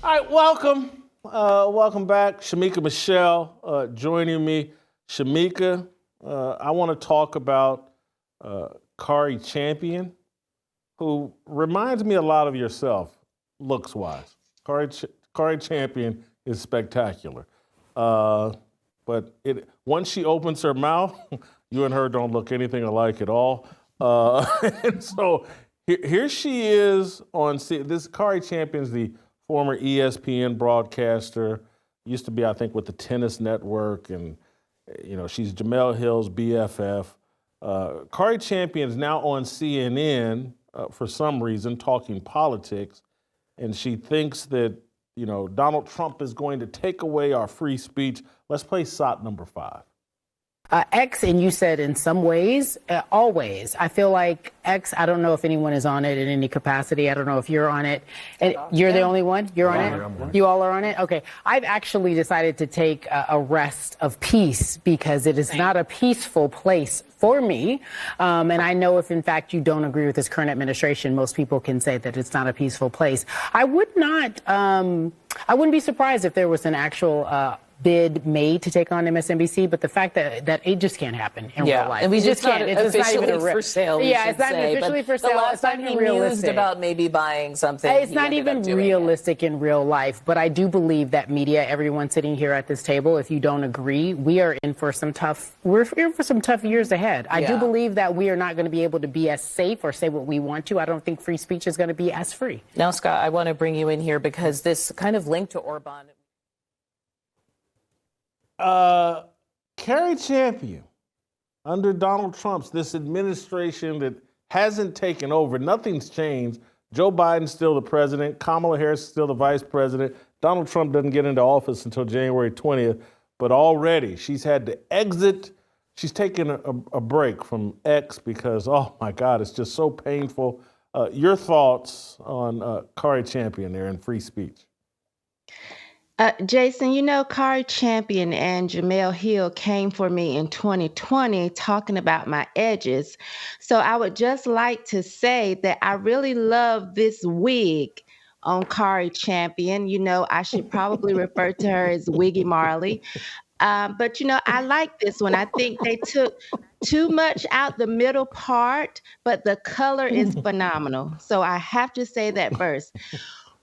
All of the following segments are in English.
All right, welcome. Welcome back. Shemeka Michelle joining me. Shemeka, I want to talk about Cari Champion, who reminds me a lot of yourself, looks-wise. Cari Champion is spectacular. But once she opens her mouth, you and her don't look anything alike at all. And so here she is on this. Cari Champion's the former ESPN broadcaster, used to be, I think, with the Tennis Network, and she's Jemele Hill's BFF. Cari Champion is now on CNN for some reason, talking politics, and she thinks that Donald Trump is going to take away our free speech. Let's play SOT number 5. X, and you said in some ways, always. I feel like X, I don't know if anyone is on it in any capacity. I don't know if you're on it. And you're the only one? You're on it? You all are on it? Okay. I've actually decided to take a rest of peace because it is not a peaceful place for me. And I know if, in fact, you don't agree with this current administration, most people can say that it's not a peaceful place. I wouldn't be surprised if there was an actual bid made to take on MSNBC, but the fact that it just can't happen in real life. And we just can't. It's not even for sale. It's not officially for sale. The last time he mused about maybe buying something. It's not even realistic in real life. But I do believe that media, everyone sitting here at this table, if you don't agree, we are in for some tough. We're in for some tough years ahead. I do believe that we are not going to be able to be as safe or say what we want to. I don't think free speech is going to be as free. Now, Scott, I want to bring you in here because this kind of link to Orban. Cari Champion, under Donald Trump's, this administration that hasn't taken over, nothing's changed. Joe Biden's still the president. Kamala Harris is still the vice president. Donald Trump doesn't get into office until January 20th, but already she's had to exit. She's taken a break from X because, oh my God, it's just so painful. Your thoughts on Cari Champion there and free speech? Jason, Cari Champion and Jemele Hill came for me in 2020 talking about my edges. So I would just like to say that I really love this wig on Cari Champion. I should probably refer to her as Wiggy Marley. But, I like this one. I think they took too much out the middle part, but the color is phenomenal. So I have to say that first.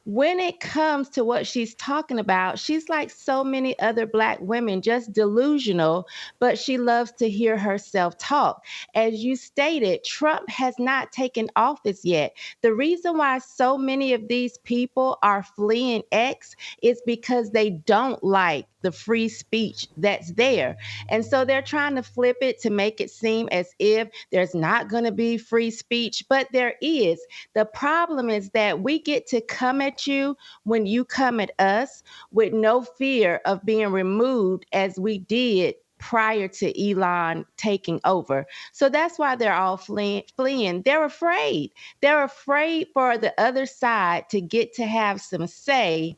When it comes to what she's talking about, she's like so many other Black women, just delusional, but she loves to hear herself talk. As you stated, Trump has not taken office yet. The reason why so many of these people are fleeing X is because they don't like the free speech that's there. And so they're trying to flip it to make it seem as if there's not going to be free speech, but there is. The problem is that we get to come at you when you come at us with no fear of being removed as we did prior to Elon taking over. So that's why they're all fleeing. They're afraid. They're afraid for the other side to get to have some say,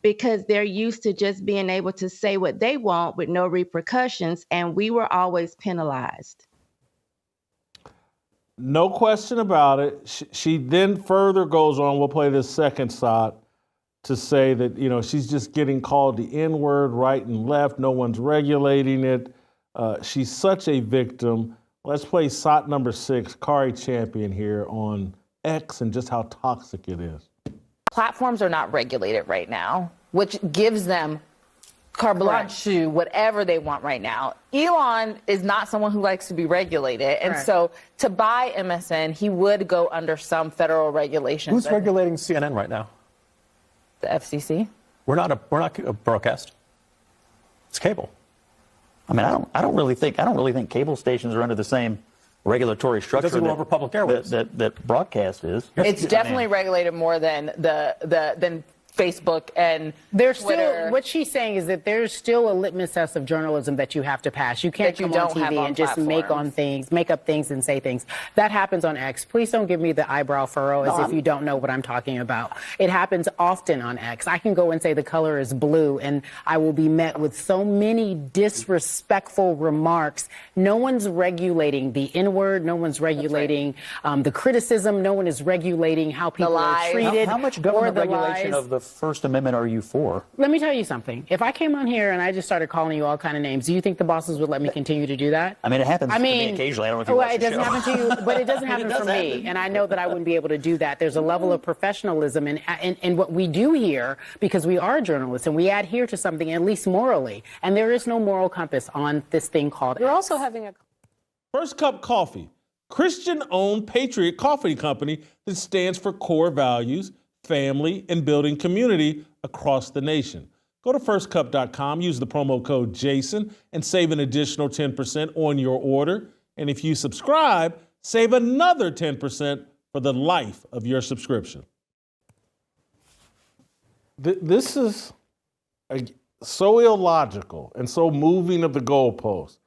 because they're used to just being able to say what they want with no repercussions, and we were always penalized. No question about it. She then further goes on, we'll play this second SOT, to say that, she's just getting called the N-word right and left. No one's regulating it. She's such a victim. Let's play SOT number 6, Cari Champion here on X and just how toxic it is. Platforms are not regulated right now, which gives them carte blanche to whatever they want right now. Elon is not someone who likes to be regulated. And so to buy MSN, he would go under some federal regulations. Who's regulating CNN right now? The FCC. We're not a broadcast. It's cable. I mean, I don't really think cable stations are under the same regulatory structure over public airwaves that broadcast is. It's definitely regulated more than than Facebook and there's Twitter. Still, what she's saying is that there's still a litmus test of journalism that you have to pass. You can't come on TV and just make up things and say things. That happens on X. Please don't give me the eyebrow furrow as if you don't know what I'm talking about. It happens often on X. I can go and say the color is blue, and I will be met with so many disrespectful remarks. No one's regulating the N-word. No one's regulating the criticism. No one is regulating how people are treated. How much government regulation of the First Amendment are you for? Let me tell you something. If I came on here and I just started calling you all kind of names, do you think the bosses would let me continue to do that? I mean, it happens to me occasionally. I don't know if you watch it the doesn't show. happen to you, but it doesn't happen for me. And I know that I wouldn't be able to do that. There's a level of professionalism in what we do here, because we are journalists and we adhere to something, at least morally. And there is no moral compass on this thing called. You're also having a First Cup Coffee, Christian-owned patriot coffee company that stands for core values, family, and building community across the nation. Go to firstcup.com, use the promo code JASON, and save an additional 10% on your order. And if you subscribe, save another 10% for the life of your subscription. This is so illogical and so moving of the goalpost.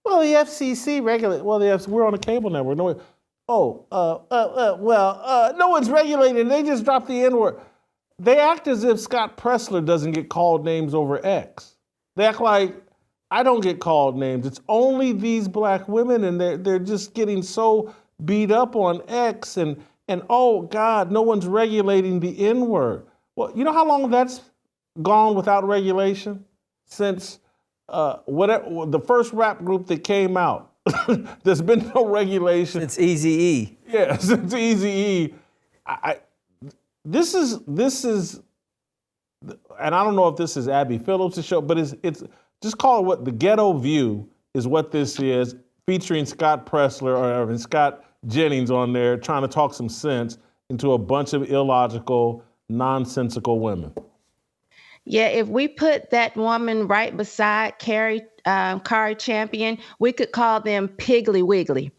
Well, the FCC regulates. Well, we're on a cable network. No one's regulated. They just dropped the N-word. They act as if Scott Presler doesn't get called names over X. They act like I don't get called names. It's only these black women, and they're just getting so beat up on X. And oh God, no one's regulating the N-word. Well, you know how long that's gone without regulation? Since whatever the first rap group that came out. There's been no regulation. It's Eazy-E. Yeah, it's Eazy-E. This is, and I don't know if this is Abby Phillips' show, but it's just call it what the Ghetto View is what this is, featuring Scott Presler or Scott Jennings on there trying to talk some sense into a bunch of illogical, nonsensical women. Yeah, if we put that woman right beside Cari Champion, we could call them Piggly Wiggly.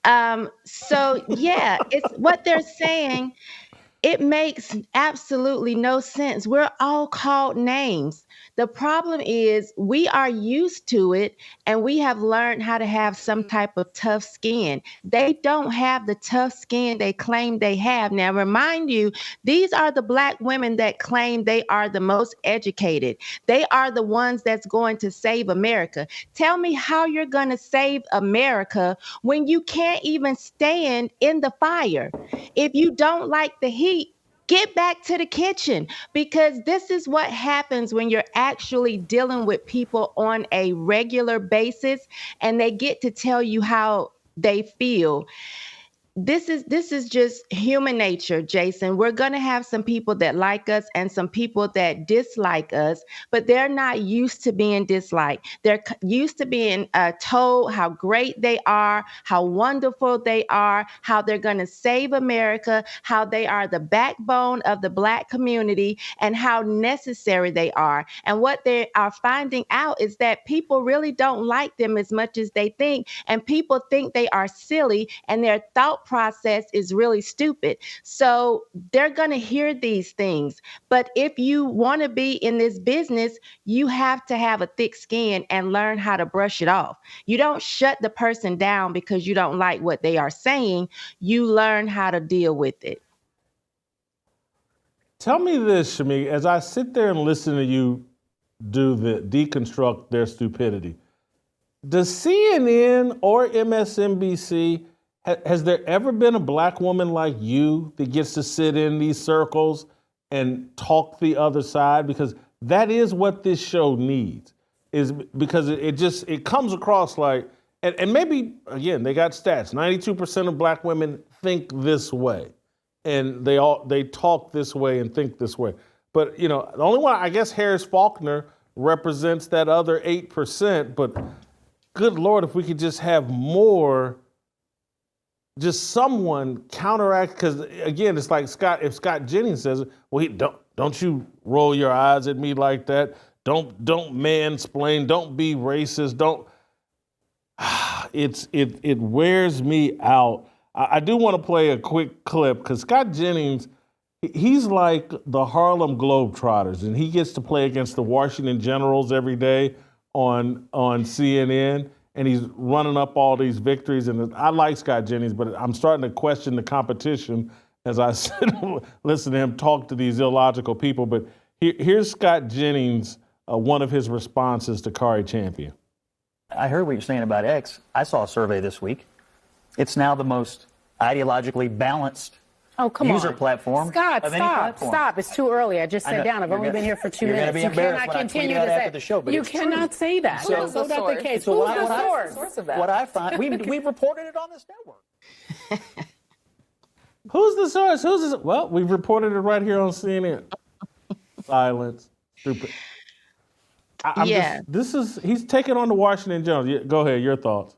So yeah, it's what they're saying. It makes absolutely no sense. We're all called names. The problem is we are used to it and we have learned how to have some type of tough skin. They don't have the tough skin they claim they have. Now, remind you, these are the black women that claim they are the most educated. They are the ones that's going to save America. Tell me how you're going to save America when you can't even stand in the fire. If you don't like the heat, get back to the kitchen, because this is what happens when you're actually dealing with people on a regular basis and they get to tell you how they feel. This is just human nature, Jason. We're going to have some people that like us and some people that dislike us, but they're not used to being disliked. They're used to being told how great they are, how wonderful they are, how they're going to save America, how they are the backbone of the black community, and how necessary they are. And what they are finding out is that people really don't like them as much as they think, and people think they are silly, and their thought process is really stupid. So they're going to hear these things. But if you want to be in this business, you have to have a thick skin and learn how to brush it off. You don't shut the person down because you don't like what they are saying. You learn how to deal with it. Tell me this, Shemeka, as I sit there and listen to you deconstruct their stupidity, does CNN or MSNBC, has there ever been a black woman like you that gets to sit in these circles and talk the other side? Because that is what this show needs, is because it comes across like, and maybe, again, they got stats, 92% of black women think this way, and they talk this way and think this way. But, the only one, I guess Harris Faulkner represents that other 8%, but good Lord, if we could just have more, just someone counteract, because again, it's like if Scott Jennings says, well, don't you roll your eyes at me like that. Don't mansplain. Don't be racist. It wears me out. I do want to play a quick clip because Scott Jennings, he's like the Harlem Globetrotters, and he gets to play against the Washington Generals every day on CNN. And he's running up all these victories. And I like Scott Jennings, but I'm starting to question the competition as I listen to him talk to these illogical people. But here's Scott Jennings, one of his responses to Cari Champion. I heard what you're saying about X. I saw a survey this week. It's now the most ideologically balanced Oh, come user on. platform. Scott, of any platform. stop. It's too early. I just I sat know. down. I've You're only gonna- been here for 2 you're gonna minutes. be You embarrassed cannot when I continue tweet to out say after the show, but you it's true. cannot say that. So- That's not the source? case. So Who's what the I- source? Source of that. What I find, we reported it on this network. Who's the source? Who's the, well, we've reported it right here on CNN. Silence. Stupid. Yeah. He's taking on the Washington Journal. Yeah, go ahead, your thoughts.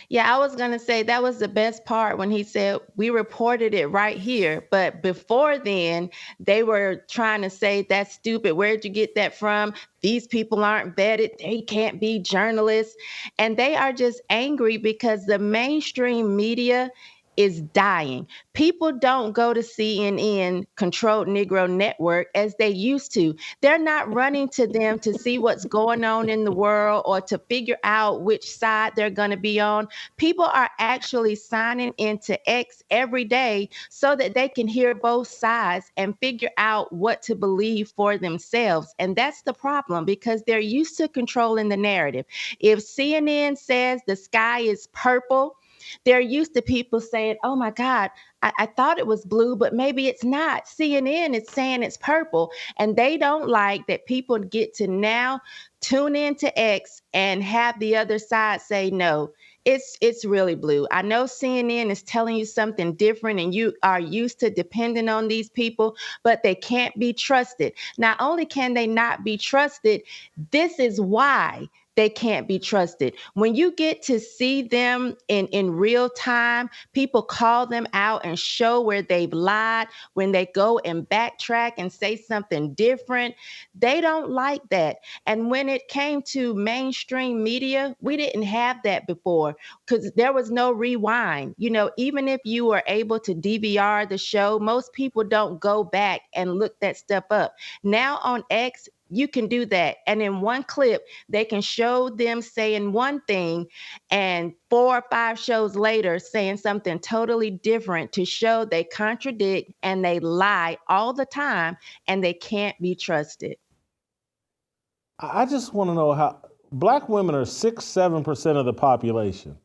Yeah, I was going to say that was the best part when he said we reported it right here. But before then, they were trying to say that's stupid. Where'd you get that from? These people aren't vetted. They can't be journalists. And they are just angry because the mainstream media is dying. People don't go to CNN controlled Negro network as they used to. They're not running to them to see what's going on in the world or to figure out which side they're going to be on. People are actually signing into X every day so that they can hear both sides and figure out what to believe for themselves. And that's the problem because they're used to controlling the narrative. If CNN says the sky is purple, they're used to people saying, oh my God, I thought it was blue, but maybe it's not. CNN is saying it's purple. And they don't like that people get to now tune into X and have the other side say, no, it's really blue. I know CNN is telling you something different and you are used to depending on these people, but they can't be trusted. Not only can they not be trusted, this is why they can't be trusted. When you get to see them in real time, people call them out and show where they've lied. When they go and backtrack and say something different, they don't like that. And when it came to mainstream media, we didn't have that before because there was no rewind. You know, even if you were able to DVR the show, most people don't go back and look that stuff up. Now on X, you can do that. And in one clip, they can show them saying one thing and 4 or 5 shows later saying something totally different to show they contradict and they lie all the time and they can't be trusted. I just want to know how black women are 6-7% of the population.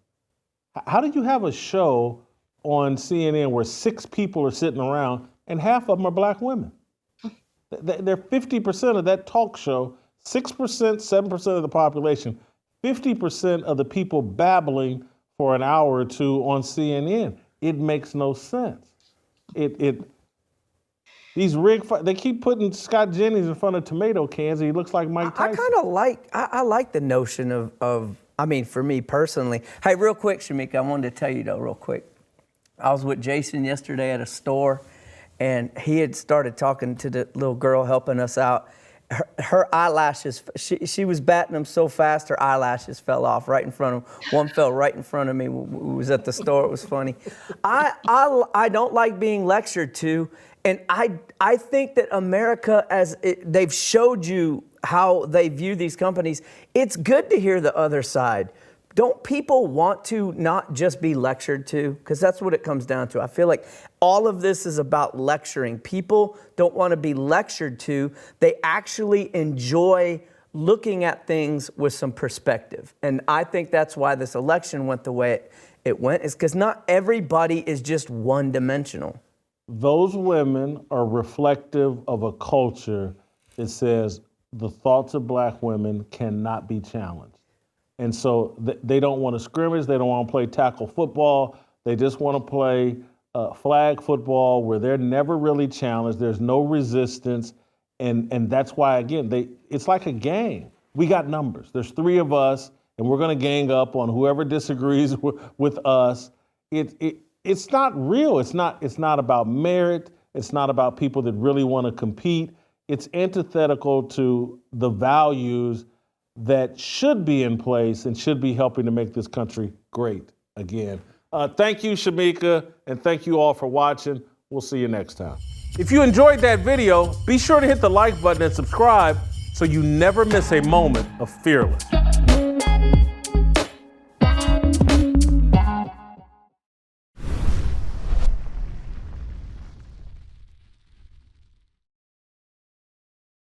How do you have a show on CNN where 6 people are sitting around and half of them are black women? They're 50% of that talk show, 6%, 7% of the population, 50% of the people babbling for an hour or two on CNN. It makes no sense. These they keep putting Scott Jennings in front of tomato cans and he looks like Mike Tyson. I kind of like, I like the notion of, I mean, for me personally. Hey, real quick, Shemeka, I wanted to tell you though, real quick. I was with Jason yesterday at a store and he had started talking to the little girl helping us out. Her eyelashes, she was batting them so fast, her eyelashes fell off right in front of him. One fell right in front of me. We was at the store. It was funny. I don't like being lectured to. And I think that America, they've showed you how they view these companies, it's good to hear the other side. Don't people want to not just be lectured to? Because that's what it comes down to. I feel like all of this is about lecturing. People don't want to be lectured to. They actually enjoy looking at things with some perspective. And I think that's why this election went the way it went, is because not everybody is just one-dimensional. Those women are reflective of a culture that says the thoughts of black women cannot be challenged. And so they don't want to scrimmage. They don't want to play tackle football. They just want to play flag football where they're never really challenged. There's no resistance. And that's why, again, it's like a gang. We got numbers. There's 3 of us, and we're going to gang up on whoever disagrees with us. It's not real. It's not about merit. It's not about people that really want to compete. It's antithetical to the values that should be in place and should be helping to make this country great again. Thank you, Shemeka, and thank you all for watching. We'll see you next time. If you enjoyed that video, be sure to hit the like button and subscribe so you never miss a moment of Fearless.